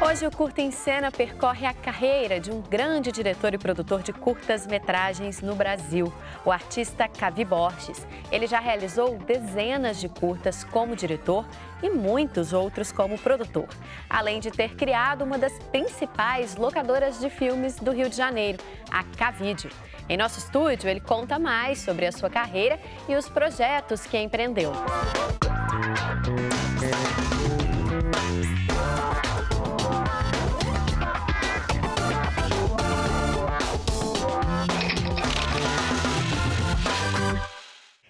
Hoje o Curta em Cena percorre a carreira de um grande diretor e produtor de curtas-metragens no Brasil, o artista Cavi Borges. Ele já realizou dezenas de curtas como diretor e muitos outros como produtor, além de ter criado uma das principais locadoras de filmes do Rio de Janeiro, a Cavide. Em nosso estúdio, ele conta mais sobre a sua carreira e os projetos que empreendeu.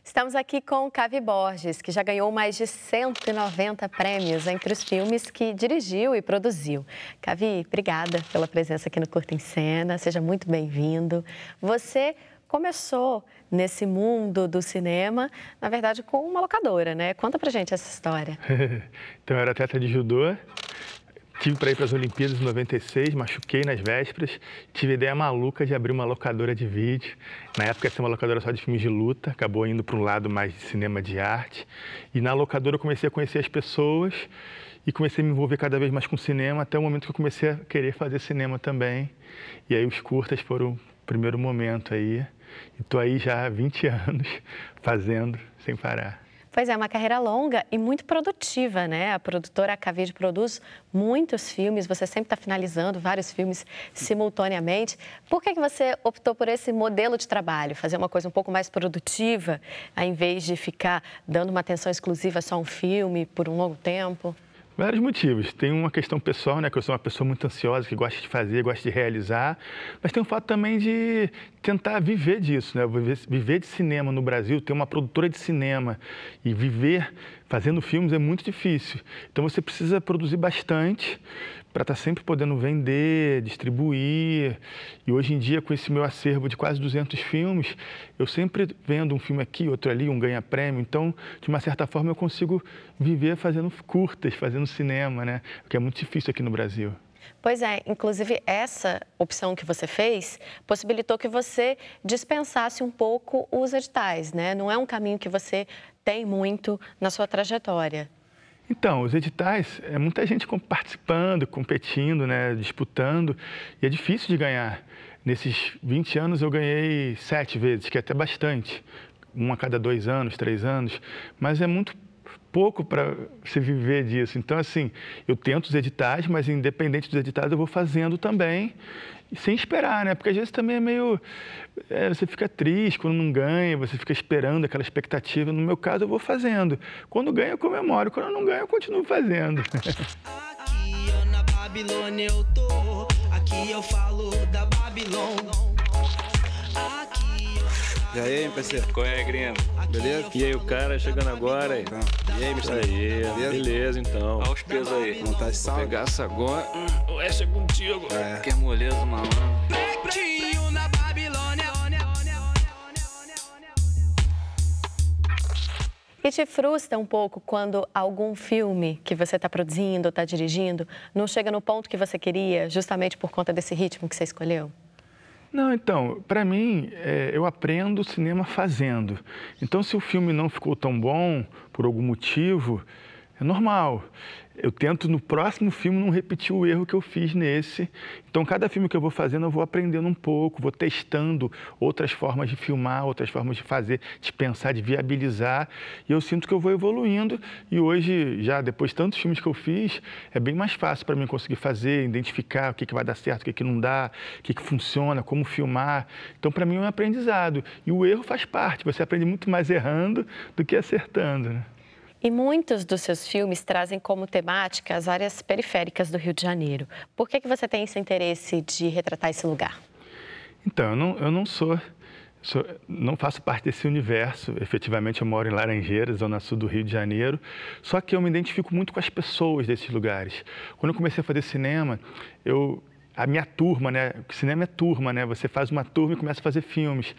Estamos aqui com Cavi Borges, que já ganhou mais de 190 prêmios entre os filmes que dirigiu e produziu. Cavi, obrigada pela presença aqui no Curta em Cena, seja muito bem-vindo. Você começou nesse mundo do cinema, na verdade, com uma locadora, né? Conta pra gente essa história. Então, eu era atleta de judô. Tive para ir para as Olimpíadas em 96, machuquei nas vésperas, tive a ideia maluca de abrir uma locadora de vídeo. Na época, ia ser uma locadora só de filmes de luta, acabou indo para um lado mais de cinema de arte. E na locadora eu comecei a conhecer as pessoas e comecei a me envolver cada vez mais com cinema, até o momento que eu comecei a querer fazer cinema também. E aí os curtas foram o primeiro momento aí. E estou aí já há 20 anos fazendo sem parar. Pois é, uma carreira longa e muito produtiva, né? A produtora Cavide produz muitos filmes, você sempre está finalizando vários filmes simultaneamente. Por que você optou por esse modelo de trabalho? Fazer uma coisa um pouco mais produtiva, ao invés de ficar dando uma atenção exclusiva só a um filme por um longo tempo? Vários motivos. Tem uma questão pessoal, né? Que eu sou uma pessoa muito ansiosa, que gosta de fazer, gosta de realizar. Mas tem o fato também de tentar viver disso, né? Viver de cinema no Brasil, ter uma produtora de cinema e viver fazendo filmes é muito difícil. Então você precisa produzir bastante para estar sempre podendo vender, distribuir. E hoje em dia, com esse meu acervo de quase 200 filmes, eu sempre vendo um filme aqui, outro ali, um ganha-prêmio. Então, de uma certa forma, eu consigo viver fazendo curtas, fazendo cinema, né? O que é muito difícil aqui no Brasil. Pois é, inclusive essa opção que você fez possibilitou que você dispensasse um pouco os editais, né? Não é um caminho que você tem muito na sua trajetória. Então, os editais, é muita gente participando, competindo, né, disputando, e é difícil de ganhar. Nesses 20 anos eu ganhei 7 vezes, que é até bastante, uma a cada 2 anos, 3 anos, mas é muito pouco para se viver disso. Então, assim, eu tento os editais, mas independente dos editais eu vou fazendo também, e sem esperar, né? Porque às vezes também é meio... você fica triste quando não ganha, você fica esperando aquela expectativa. No meu caso, eu vou fazendo. Quando ganho, eu comemoro. Quando não ganho, eu continuo fazendo. Aqui eu na Babilônia eu tô, aqui eu falo da Babilônia. E aí, hein, parceiro? Qual é, gringo? Beleza? E aí, o cara chegando agora aí? E aí, Isso Michel? aí, beleza então. Olha os pesos aí. Não tá de sal? Pegar essa agora. O resto é contigo. É. Que é moleza, malandro. Pretinho na Babilônia. E te frustra um pouco quando algum filme que você está produzindo ou está dirigindo não chega no ponto que você queria, justamente por conta desse ritmo que você escolheu? Não, então, para mim, eu aprendo cinema fazendo. Então, se o filme não ficou tão bom, por algum motivo, é normal. Eu tento, no próximo filme, não repetir o erro que eu fiz nesse. Então, cada filme que eu vou fazendo, eu vou aprendendo um pouco, vou testando outras formas de filmar, outras formas de fazer, de pensar, de viabilizar. E eu sinto que eu vou evoluindo. E hoje, já depois de tantos filmes que eu fiz, é bem mais fácil para mim conseguir fazer, identificar o que vai dar certo, o que não dá, o que funciona, como filmar. Então, para mim, é um aprendizado. E o erro faz parte. Você aprende muito mais errando do que acertando, né? E muitos dos seus filmes trazem como temática as áreas periféricas do Rio de Janeiro. Por que você tem esse interesse de retratar esse lugar? Então, eu não faço parte desse universo. Efetivamente, eu moro em Laranjeiras, zona sul do Rio de Janeiro. Só que eu me identifico muito com as pessoas desses lugares. Quando eu comecei a fazer cinema, a minha turma, né? O cinema é turma, né? Você faz uma turma e começa a fazer filmes.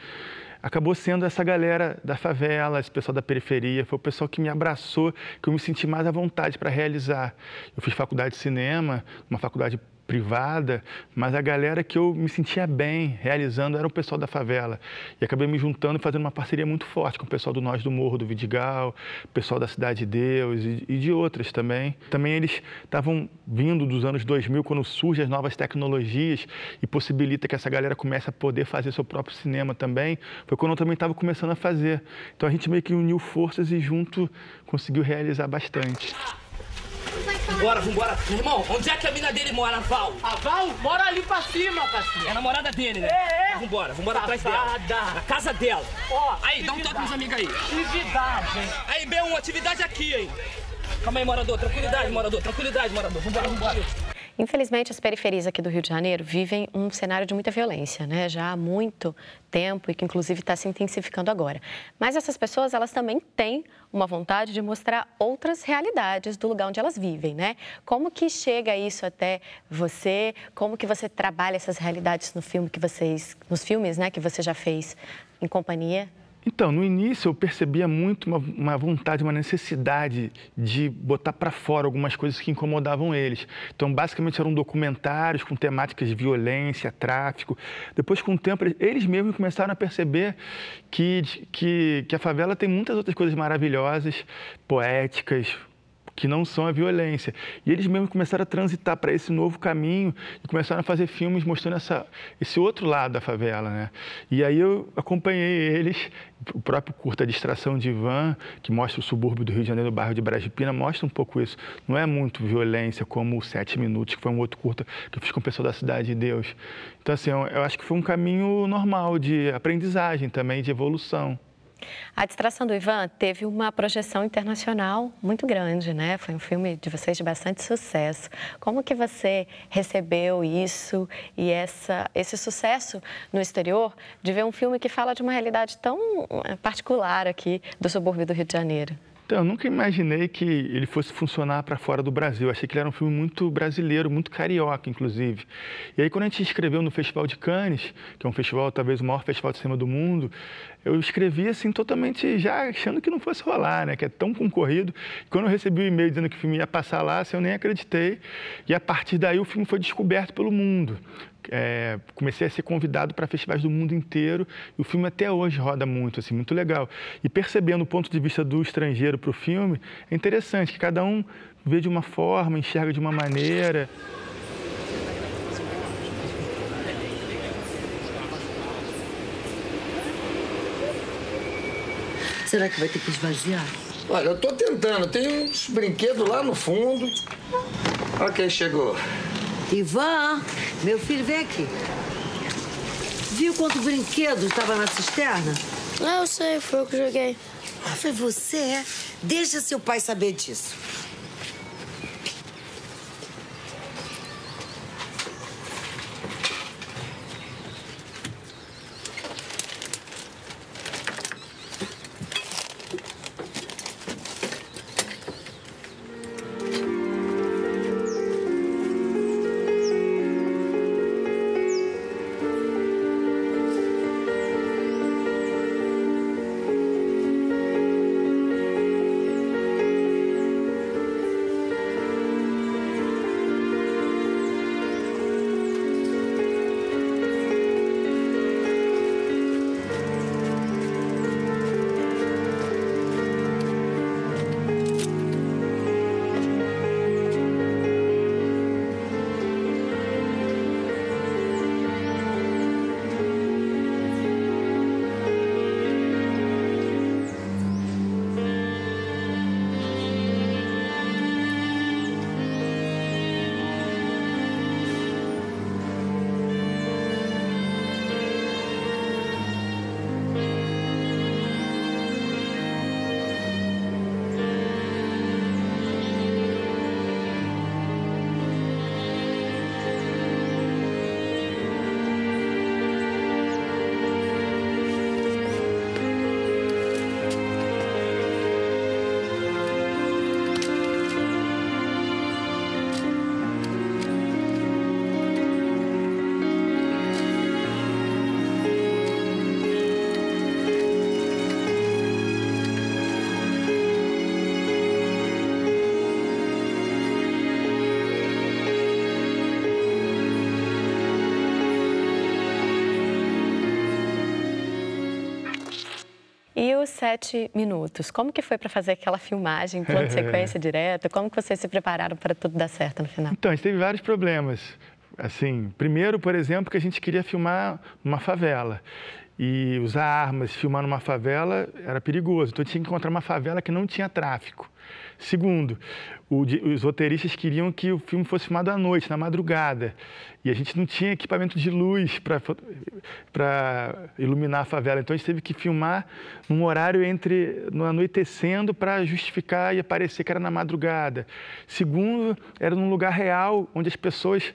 Acabou sendo essa galera da favela, esse pessoal da periferia, foi o pessoal que me abraçou, que eu me senti mais à vontade para realizar. Eu fiz faculdade de cinema, uma faculdade privada, mas a galera que eu me sentia bem realizando era o pessoal da favela. E acabei me juntando e fazendo uma parceria muito forte com o pessoal do Nós do Morro, do Vidigal, o pessoal da Cidade de Deus e de outras também. Também eles estavam vindo dos anos 2000, quando surgem as novas tecnologias e possibilita que essa galera comece a poder fazer seu próprio cinema também. Foi quando eu também estava começando a fazer. Então a gente meio que uniu forças e junto conseguiu realizar bastante. Vambora. Meu irmão, onde é que a mina dele mora, Val? A Val mora ali pra cima, parceiro. É a namorada dele, né? É. Vambora atrás dela. Na casa dela. Ó, aí, dá um toque pros amigos aí. Atividade, hein? Aí, B1, atividade aqui, hein? Calma aí, morador. Tranquilidade, morador. Vambora. Infelizmente, as periferias aqui do Rio de Janeiro vivem um cenário de muita violência, né? Já há muito tempo e que, inclusive, está se intensificando agora. Mas essas pessoas, elas também têm uma vontade de mostrar outras realidades do lugar onde elas vivem, né? Como que chega isso até você? Como que você trabalha essas realidades nos filmes, né, que você já fez em companhia? Então, no início eu percebia muito uma vontade, uma necessidade de botar para fora algumas coisas que incomodavam eles. Então, basicamente eram documentários com temáticas de violência, tráfico. Depois, com o tempo, eles mesmos começaram a perceber que a favela tem muitas outras coisas maravilhosas, poéticas, que não são a violência. E eles mesmos começaram a transitar para esse novo caminho e começaram a fazer filmes mostrando esse outro lado da favela, né? E aí eu acompanhei eles, o próprio curta Distração de Ivan, que mostra o subúrbio do Rio de Janeiro, o bairro de Brasília, mostra um pouco isso. Não é muito violência como o 7 Minutos, que foi um outro curta que eu fiz com o pessoal da Cidade de Deus. Então, assim, eu acho que foi um caminho normal de aprendizagem também, de evolução. A Distração do Ivan teve uma projeção internacional muito grande, né? Foi um filme de vocês de bastante sucesso. Como que você recebeu isso e esse sucesso no exterior de ver um filme que fala de uma realidade tão particular aqui do subúrbio do Rio de Janeiro? Então, eu nunca imaginei que ele fosse funcionar para fora do Brasil. Eu achei que ele era um filme muito brasileiro, muito carioca, inclusive. E aí, quando a gente escreveu no Festival de Cannes, que é um festival, talvez o maior festival de cinema do mundo, eu escrevi assim, totalmente já achando que não fosse rolar, né? Que é tão concorrido. E quando eu recebi o e-mail dizendo que o filme ia passar lá, assim, eu nem acreditei. E a partir daí, o filme foi descoberto pelo mundo. Comecei a ser convidado para festivais do mundo inteiro e o filme até hoje roda muito, assim, muito legal. E percebendo o ponto de vista do estrangeiro para o filme, é interessante que cada um vê de uma forma, enxerga de uma maneira. Será que vai ter que esvaziar? Olha, eu tô tentando. Tem uns brinquedos lá no fundo. Olha quem chegou. Ivan, meu filho, vem aqui. Viu quanto brinquedo estava na cisterna? Eu sei, foi eu que joguei. Ah, foi você, é? Deixa seu pai saber disso. 27 minutos. Como que foi para fazer aquela filmagem, plano de sequência direto? Como que vocês se prepararam para tudo dar certo no final? Então, a gente teve vários problemas. Assim, primeiro, por exemplo, que a gente queria filmar numa favela. E usar armas, filmar numa favela era perigoso. Então, tinha que encontrar uma favela que não tinha tráfico. Segundo, os roteiristas queriam que o filme fosse filmado à noite, na madrugada. E a gente não tinha equipamento de luz para iluminar a favela. Então, a gente teve que filmar num horário no anoitecendo para justificar e parecer que era na madrugada. Segundo, era num lugar real, onde as pessoas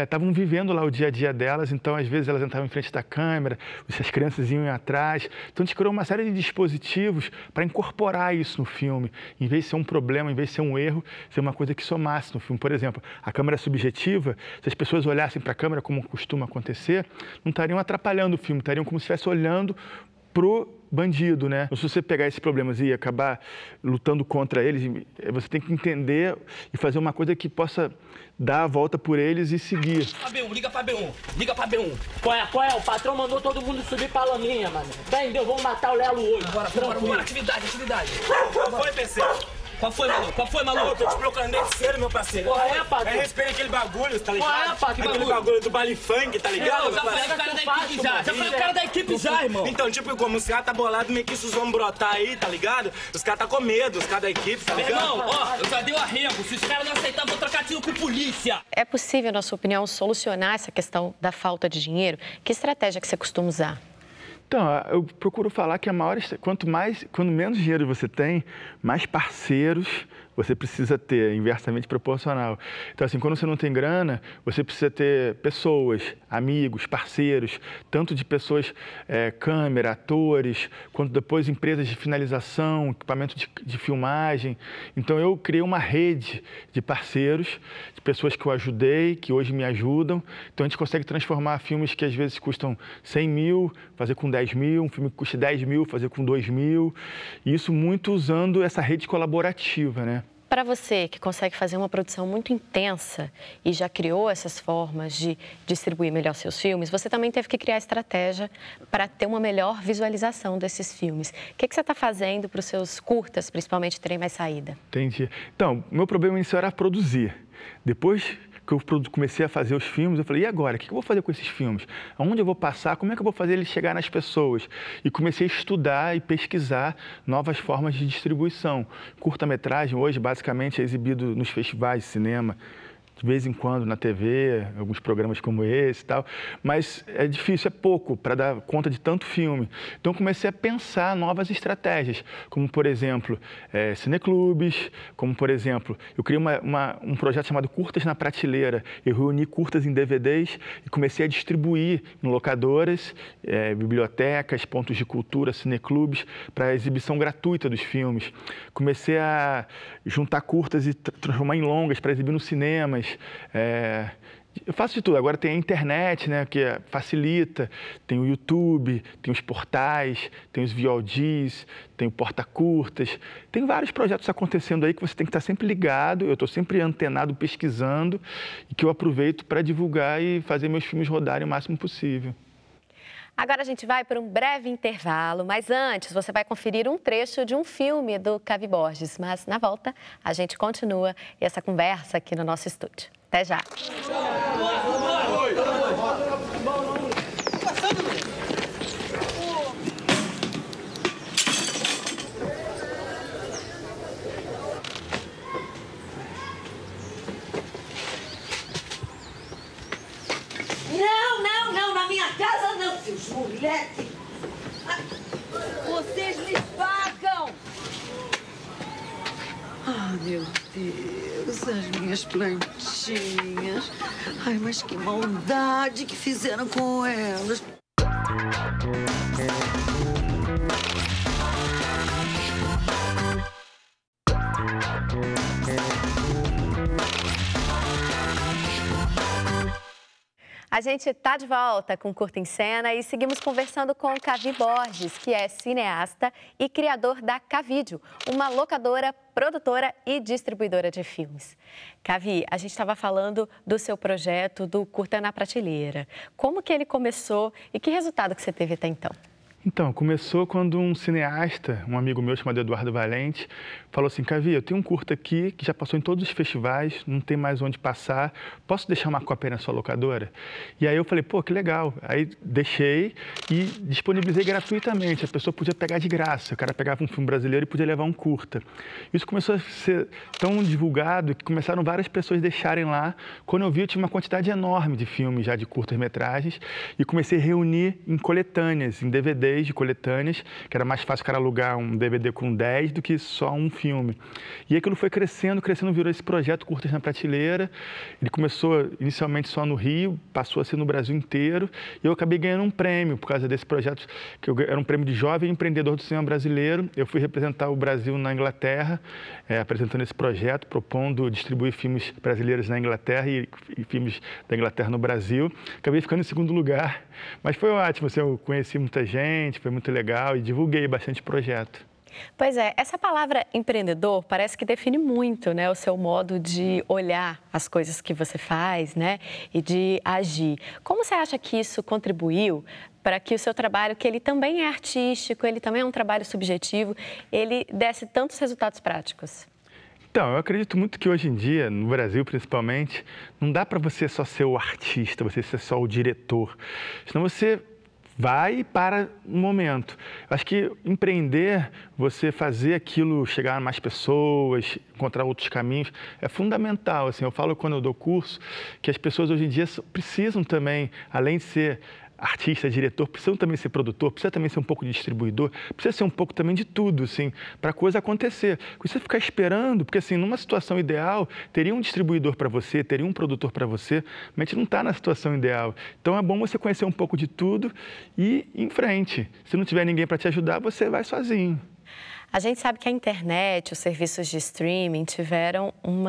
estavam vivendo lá o dia a dia delas. Então, às vezes, elas entravam em frente da câmera, as crianças iam atrás. Então, a gente criou uma série de dispositivos para incorporar isso no filme. Em vez de ser um problema, em vez de ser um erro, ser uma coisa que somasse no filme. Por exemplo, a câmera subjetiva, se as pessoas olhassem para a câmera, como costuma acontecer, não estariam atrapalhando o filme, estariam como se estivesse olhando pro bandido, né? Se você pegar esses problemas e acabar lutando contra eles, você tem que entender e fazer uma coisa que possa dar a volta por eles e seguir. B1, liga pra B1, liga pra B1. Qual é? O patrão mandou todo mundo subir pra laminha, mano. Entendeu? Vamos matar o Lelo hoje. Bora, atividade. Qual foi, PC? Qual foi, maluco? Eu tô te procurando desde cedo, meu parceiro. Qual é, patrão? Respeita aquele bagulho, tá ligado? Qual é, patrão? Aquele bagulho do baile funk, tá ligado? Já falei o cara da equipe já. Já falei o cara da equipe já, irmão. Então, tipo, como os caras tá bolado, meio que isso vão brotar aí, tá ligado? Os caras tá com medo, os caras da equipe, tá ligado? Irmão, ó, eu já dei o arrego. Se os caras não aceitarem, vou trocar tiro com polícia. É possível, na sua opinião, solucionar essa questão da falta de dinheiro? Que estratégia que você costuma usar? Então, eu procuro falar que quanto menos dinheiro você tem, mais parceiros você precisa ter, inversamente proporcional. Então, assim, quando você não tem grana, você precisa ter pessoas, amigos, parceiros, tanto de pessoas, câmera, atores, quanto depois empresas de finalização, equipamento de filmagem. Então, eu criei uma rede de parceiros, de pessoas que eu ajudei, que hoje me ajudam. Então, a gente consegue transformar filmes que às vezes custam 100 mil, fazer com 10 mil, um filme que custa 10 mil, fazer com 2 mil. E isso muito usando essa rede colaborativa, né? Para você, que consegue fazer uma produção muito intensa e já criou essas formas de distribuir melhor seus filmes, você também teve que criar estratégia para ter uma melhor visualização desses filmes. O que você está fazendo para os seus curtas, principalmente, terem mais saída? Entendi. Então, o meu problema inicial era produzir. Depois que eu comecei a fazer os filmes, eu falei, e agora? O que eu vou fazer com esses filmes? Aonde eu vou passar? Como é que eu vou fazer eles chegar nas pessoas? E comecei a estudar e pesquisar novas formas de distribuição. Curta-metragem hoje, basicamente, é exibido nos festivais de cinema, de vez em quando na TV, alguns programas como esse e tal, mas é difícil, é pouco para dar conta de tanto filme. Então, comecei a pensar novas estratégias, como, por exemplo, cineclubes, como, por exemplo, eu criei um projeto chamado Curtas na Prateleira. Eu reuni curtas em DVDs e comecei a distribuir em locadoras, bibliotecas, pontos de cultura, cineclubes, para exibição gratuita dos filmes. Comecei a juntar curtas e transformar em longas para exibir nos cinemas. Eu faço de tudo. Agora tem a internet, né, que facilita, tem o YouTube, tem os portais, tem os VODs, tem o porta-curtas. Tem vários projetos acontecendo aí que você tem que estar sempre ligado. Eu estou sempre antenado, pesquisando, e que eu aproveito para divulgar e fazer meus filmes rodarem o máximo possível. Agora a gente vai para um breve intervalo, mas antes você vai conferir um trecho de um filme do Cavi Borges. Mas na volta a gente continua essa conversa aqui no nosso estúdio. Até já! Não, na minha casa não, seus moleques. Vocês me pagam. Ah, meu Deus, as minhas plantinhas. Ai, mas que maldade que fizeram com elas. A gente está de volta com Curta em Cena e seguimos conversando com o Cavi Borges, que é cineasta e criador da Cavídeo, uma locadora, produtora e distribuidora de filmes. Cavi, a gente estava falando do seu projeto do Curta na Prateleira. Como que ele começou e que resultado que você teve até então? Então, começou quando um cineasta, um amigo meu chamado Eduardo Valente, falou assim: Cavi, eu tenho um curta aqui que já passou em todos os festivais, não tem mais onde passar, posso deixar uma cópia na sua locadora? E aí eu falei, pô, que legal. Aí deixei e disponibilizei gratuitamente, a pessoa podia pegar de graça, o cara pegava um filme brasileiro e podia levar um curta. Isso começou a ser tão divulgado que começaram várias pessoas deixarem lá. Quando eu vi, eu tinha uma quantidade enorme de filmes já de curtas-metragens e comecei a reunir em coletâneas, em DVDs de coletâneas, que era mais fácil o cara alugar um DVD com 10 do que só um filme. E aquilo foi crescendo, virou esse projeto Curtas na Prateleira. Ele começou inicialmente só no Rio, passou a ser no Brasil inteiro, e eu acabei ganhando um prêmio por causa desse projeto, que era um prêmio de jovem empreendedor do cinema brasileiro. Eu fui representar o Brasil na Inglaterra, apresentando esse projeto, propondo distribuir filmes brasileiros na Inglaterra e filmes da Inglaterra no Brasil. Acabei ficando em segundo lugar, mas foi ótimo, assim, eu conheci muita gente, foi muito legal e divulguei bastante projeto. Pois é, essa palavra empreendedor parece que define muito, né, o seu modo de olhar as coisas que você faz, né, e de agir. Como você acha que isso contribuiu para que o seu trabalho, que ele também é artístico, ele também é um trabalho subjetivo, ele desse tantos resultados práticos? Então, eu acredito muito que hoje em dia, no Brasil principalmente, não dá para você só ser o artista, você ser só o diretor. Senão você vai e para um momento. Eu acho que empreender, você fazer aquilo chegar a mais pessoas, encontrar outros caminhos, é fundamental. Assim, eu falo quando eu dou curso que as pessoas hoje em dia precisam também, além de ser artista, diretor, precisam também ser produtor, precisa também ser um pouco de distribuidor, precisa ser um pouco também de tudo, assim, para a coisa acontecer. Você ficar esperando, porque assim, numa situação ideal, teria um distribuidor para você, teria um produtor para você, mas a gente não está na situação ideal. Então é bom você conhecer um pouco de tudo e ir em frente. Se não tiver ninguém para te ajudar, você vai sozinho. A gente sabe que a internet, os serviços de streaming tiveram um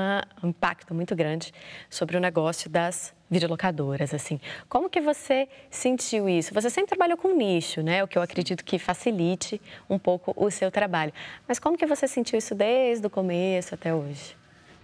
impacto muito grande sobre o negócio das videolocadoras, assim. Como que você sentiu isso? Você sempre trabalhou com nicho, né? O que eu acredito que facilite um pouco o seu trabalho. Mas como que você sentiu isso desde o começo até hoje?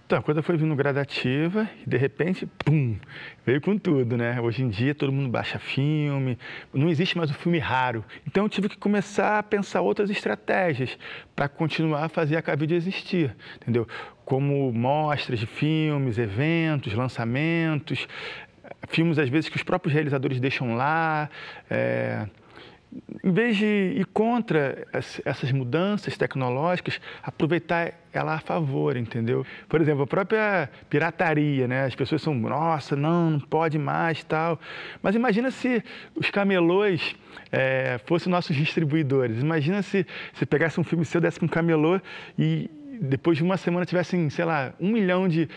Então, a coisa foi vindo gradativa e, de repente, pum, veio com tudo, né? Hoje em dia, todo mundo baixa filme, não existe mais o filme raro. Então, eu tive que começar a pensar outras estratégias para continuar a fazer a Cavide existir, entendeu? Como mostras de filmes, eventos, lançamentos, filmes, às vezes, que os próprios realizadores deixam lá. Em vez de ir contra essas mudanças tecnológicas, aproveitar ela a favor, entendeu? Por exemplo, a própria pirataria, né? As pessoas são, nossa, não pode mais, tal. Mas imagina se os camelôs fossem nossos distribuidores. Imagina se você pegasse um filme seu, desse para um camelô e depois de uma semana tivessem, sei lá, 1 milhão de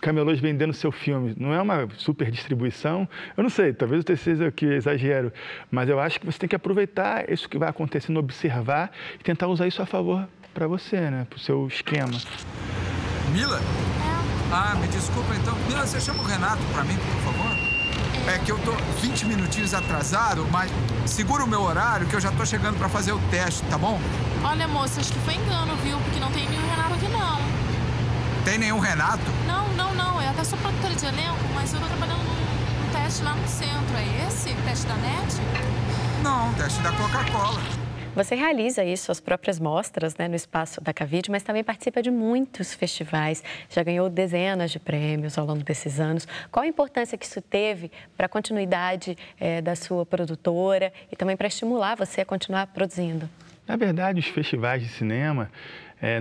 camelôs vendendo seu filme. Não é uma super distribuição? Eu não sei, talvez eu seja aqui exagero, mas eu acho que você tem que aproveitar isso que vai acontecendo, observar e tentar usar isso a favor para você, né? Para o seu esquema. Mila? Ah, me desculpa então. Mila, você chama o Renato para mim, por favor? É que eu tô 20 minutinhos atrasado, mas segura o meu horário que eu já tô chegando pra fazer o teste, tá bom? Olha, moça, acho que foi engano, viu? Porque não tem nenhum Renato aqui, não. Tem nenhum Renato? Não. Eu até sou produtora de elenco, mas eu tô trabalhando num teste lá no centro. É esse? Teste da NET? Não, teste da Coca-Cola. Você realiza isso, as próprias mostras, né, no espaço da Cavide, mas também participa de muitos festivais, já ganhou dezenas de prêmios ao longo desses anos. Qual a importância que isso teve para a continuidade da sua produtora e também para estimular você a continuar produzindo? Na verdade, os festivais de cinema,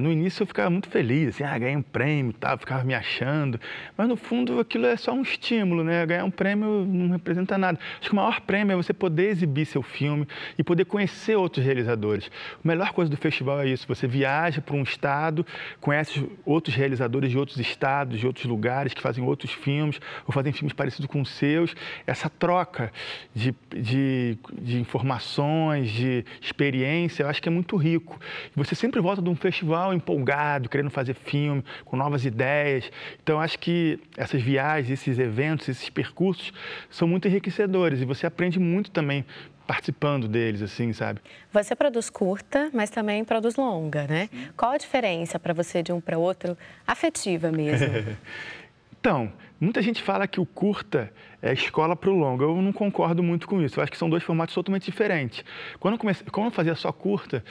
no início eu ficava muito feliz, assim, ganhei um prêmio e tal, ficava me achando, mas no fundo aquilo é só um estímulo, né? Ganhar um prêmio não representa nada. Acho que o maior prêmio é você poder exibir seu filme e poder conhecer outros realizadores. A melhor coisa do festival é isso, você viaja para um estado, conhece outros realizadores de outros estados, de outros lugares que fazem outros filmes ou fazem filmes parecidos com os seus. Essa troca de informações, de experiência, eu acho que é muito rico. E você sempre volta de um festival empolgado, querendo fazer filme, com novas ideias. Então, acho que essas viagens, esses eventos, esses percursos são muito enriquecedores e você aprende muito também participando deles, assim, sabe? Você produz curta, mas também produz longa, né? Qual a diferença para você de um para outro, afetiva mesmo? Então, muita gente fala que o curta é a escola para o longa. Eu não concordo muito com isso. Eu acho que são dois formatos totalmente diferentes. Quando eu fazia só curta,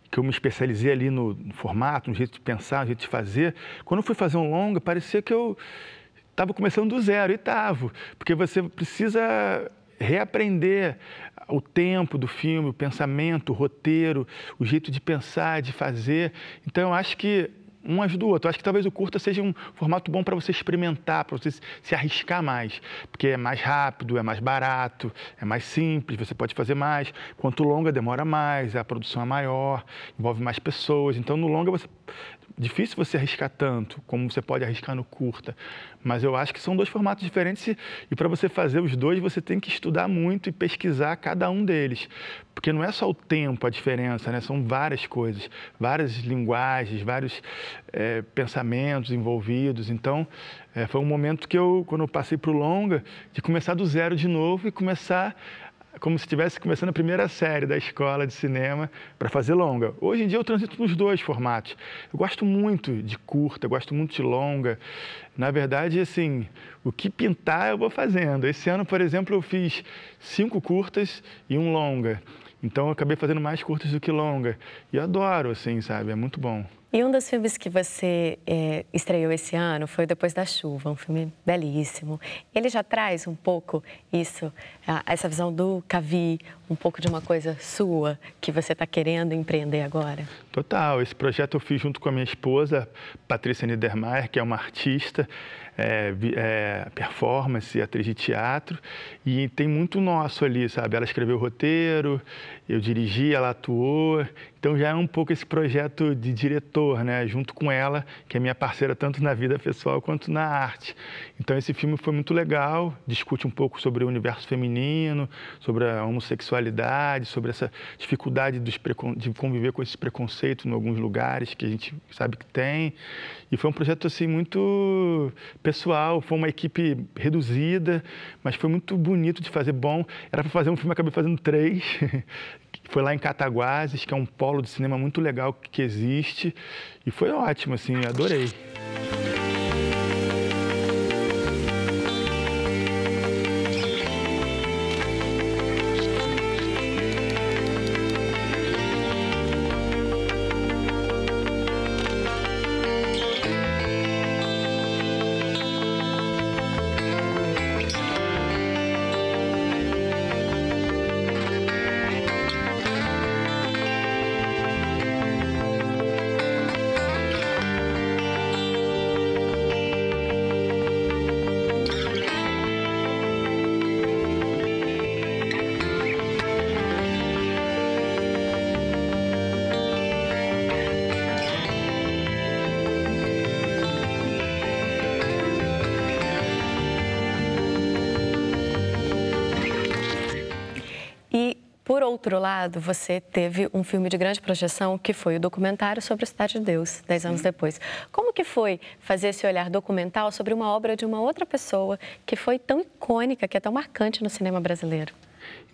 que eu me especializei ali no formato, no jeito de pensar, no jeito de fazer, quando eu fui fazer um longa, parecia que eu estava começando do zero, e estava. Porque você precisa reaprender o tempo do filme, o pensamento, o roteiro, o jeito de pensar, de fazer. Então, eu acho que um ajuda o outro. Eu acho que talvez o curta seja um formato bom para você experimentar, para você se arriscar mais, porque é mais rápido, é mais barato, é mais simples, você pode fazer mais. Enquanto o longa demora mais, a produção é maior, envolve mais pessoas. Então, no longa, difícil você arriscar tanto como você pode arriscar no curta. Mas eu acho que são dois formatos diferentes e para você fazer os dois, você tem que estudar muito e pesquisar cada um deles. Porque não é só o tempo a diferença, né? São várias coisas, várias linguagens, vários pensamentos envolvidos. Então, foi um momento que quando eu passei para o longa, de começar do zero de novo e começar como se estivesse começando a primeira série da escola de cinema para fazer longa. Hoje em dia eu transito nos dois formatos. Eu gosto muito de curta, eu gosto muito de longa. Na verdade, assim, o que pintar eu vou fazendo. Esse ano, por exemplo, eu fiz 5 curtas e um longa. Então eu acabei fazendo mais curtas do que longa. E eu adoro, assim, sabe? É muito bom. E um dos filmes que você estreou esse ano foi Depois da Chuva, um filme belíssimo. Ele já traz um pouco isso, essa visão do Cavi, um pouco de uma coisa sua que você está querendo empreender agora? Total. Esse projeto eu fiz junto com a minha esposa, Patrícia Niedermayer, que é uma artista, performance, atriz de teatro, e tem muito nosso ali, sabe? Ela escreveu o roteiro, eu dirigi, ela atuou, então já é um pouco esse projeto de diretor, né? Junto com ela, que é minha parceira tanto na vida pessoal quanto na arte. Então esse filme foi muito legal, discute um pouco sobre o universo feminino, sobre a homossexualidade, sobre essa dificuldade de conviver com esse preconceito em alguns lugares que a gente sabe que tem. E foi um projeto assim muito pessoal, foi uma equipe reduzida, mas foi muito bonito de fazer, bom. Era para fazer um filme, acabei fazendo 3. Foi lá em Cataguases, que é um polo de cinema muito legal que existe. E foi ótimo, assim, adorei. Por outro lado, você teve um filme de grande projeção que foi o documentário sobre a Cidade de Deus, 10 anos depois. Como que foi fazer esse olhar documental sobre uma obra de uma outra pessoa que foi tão icônica, que é tão marcante no cinema brasileiro?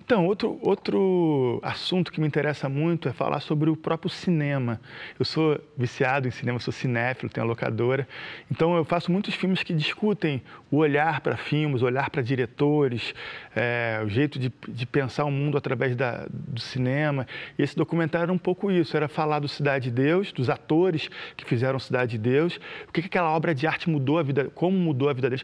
Então, outro assunto que me interessa muito é falar sobre o próprio cinema. Eu sou viciado em cinema, sou cinéfilo, tenho a locadora. Então, eu faço muitos filmes que discutem o olhar para filmes, o olhar para diretores, o jeito de pensar o mundo através do cinema. E esse documentário era um pouco isso, era falar do Cidade de Deus, dos atores que fizeram Cidade de Deus, o que aquela obra de arte mudou a vida, como mudou a vida deles,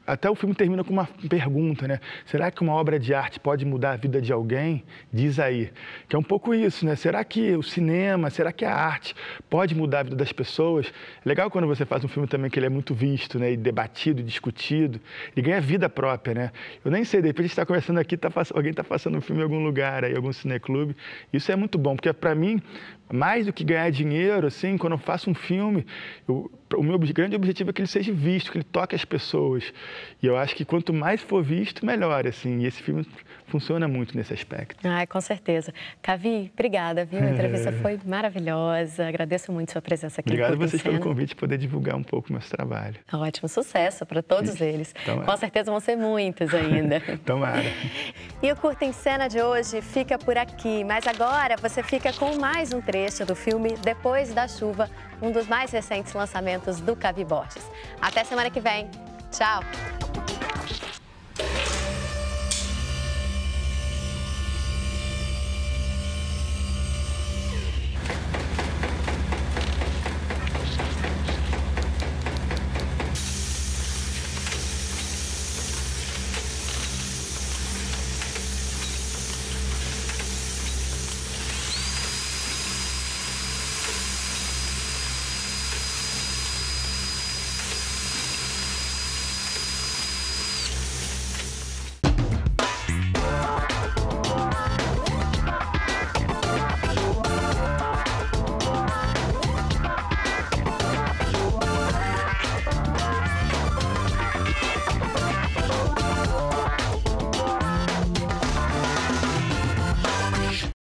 até o filme termina com uma pergunta, né? Será que uma obra de arte pode mudar a vida de alguém? Diz aí. Que é um pouco isso, né? Será que o cinema, será que a arte pode mudar a vida das pessoas? É legal quando você faz um filme também que ele é muito visto, né? E debatido, discutido. Ele ganha vida própria, né? Eu nem sei, de repente a gente está conversando aqui, alguém está passando um filme em algum lugar, aí, algum cineclube. Isso é muito bom, porque para mim, mais do que ganhar dinheiro, assim, quando eu faço um filme, o meu grande objetivo é que ele seja visto, que ele toque as pessoas. E eu acho que quanto mais for visto, melhor, assim. E esse filme funciona muito nesse aspecto. Com certeza. Cavi, obrigada, viu? A entrevista foi maravilhosa. Agradeço muito sua presença aqui. Obrigado a vocês pelo convite, poder divulgar um pouco o meu trabalho. Ótimo, sucesso para todos eles. Tomara. Com certeza vão ser muitos ainda. Tomara. E o Curta em Cena de hoje fica por aqui. Mas agora você fica com mais um trecho do filme Depois da Chuva, um dos mais recentes lançamentos do Cavi Borges. Até semana que vem. Tchau!